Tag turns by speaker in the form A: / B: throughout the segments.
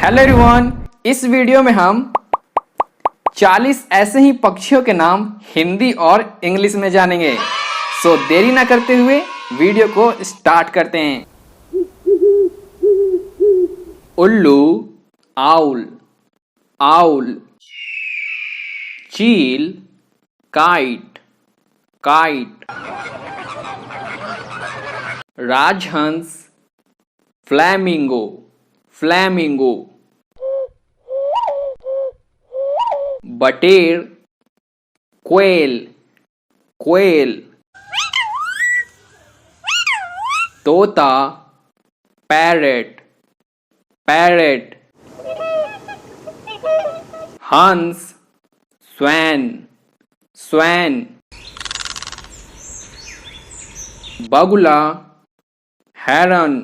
A: Hello everyone, इस video में हम 40 ऐसे ही पक्षियों के नाम हिंदी और इंग्लिश में जानेंगे। सो देरी ना करते हुए वीडियो को स्टार्ट करते हैं। उल्लू, आउल, आउल। चील, काइट, काइट। राजहंस, फ्लैमिंगो, फ्लैमिंगो। बटेर, क्वेल, क्वेल। तोता, पैरेट, पैरेट। हंस, स्वैन, स्वैन। बगुला, हेरन,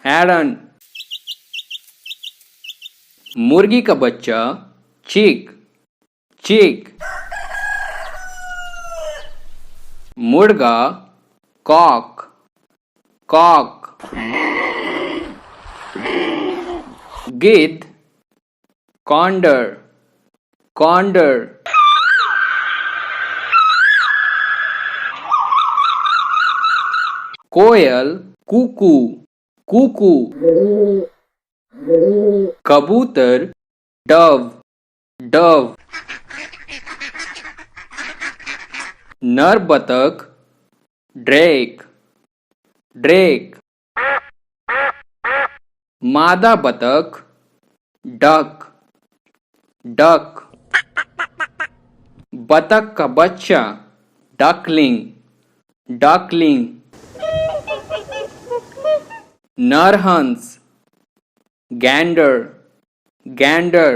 A: हेरन। मुर्गी का बच्चा, चिक, चिक। मुर्गा, कॉक, कॉक। गिद्ध, कॉन्डर, कॉन्डर। कोयल, कुकू, कुकू। कबूतर, डव, डव। नर बतख, ड्रेक, ड्रेक। मादा बतख, डक, डक। बतख का बच्चा, डकलिंग, डकलिंग। नर हंस, गैंडर, गैंडर।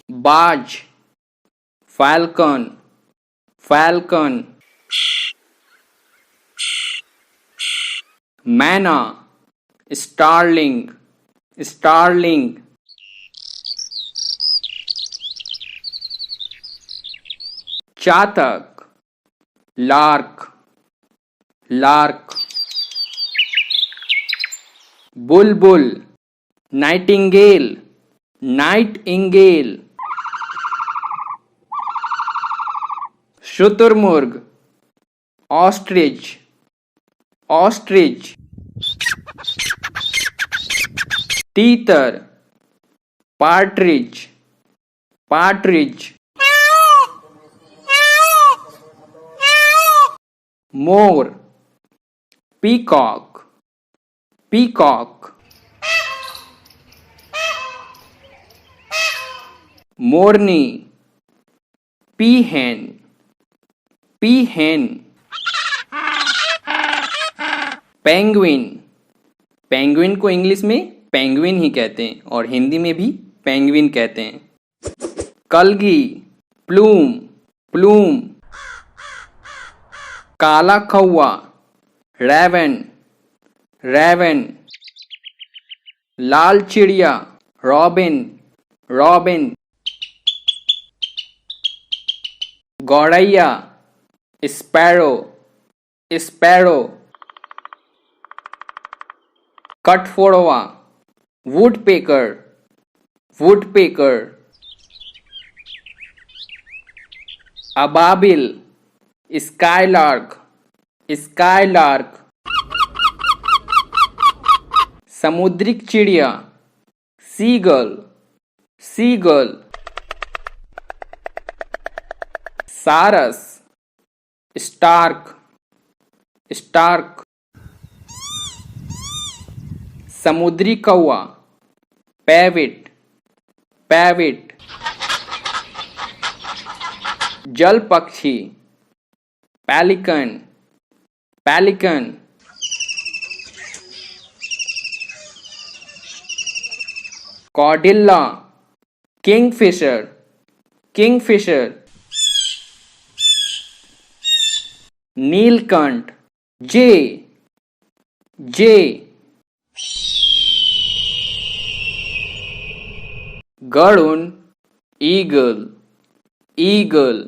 A: बाज, फैल्कन, फैल्कन। मैना, स्टारलिंग, स्टारलिंग। चातक, लार्क, लार्क। बुलबुल, नाइटिंगेल, नाइटिंगेल। शुतुरमुर्ग, ऑस्ट्रिच, ऑस्ट्रिच। तीतर, पार्ट्रिज, पार्ट्रिज। मोर, पीकॉक, पीकॉक। मोरनी, पीहेन, पीहेन। पेंगुइन, पेंगुइन को इंग्लिश में पेंगुइन ही कहते हैं और हिंदी में भी पेंगुइन कहते हैं। कलगी, प्लूम, प्लूम। काला कौवा, रैवन, रैवन। लाल चिड़िया, रॉबिन, रॉबिन। गौरैया, स्पैरो, स्पैरो। कठफोड़वा, वुडपेकर, वुडपेकर। अबाबिल, स्काईलार्क, स्काईलार्क। समुद्रिक चिड़िया, सीगल, सीगल। सारस, स्टार्क, स्टार्क। समुद्री कौवा, पैविट, पैविट। जल पक्षी, पैलिकन, पैलिकन। कॉर्डिल्ला, किंगफिशर, किंगफिशर। नीलकंठ, जे, जे। गरुण, ईगल, ईगल।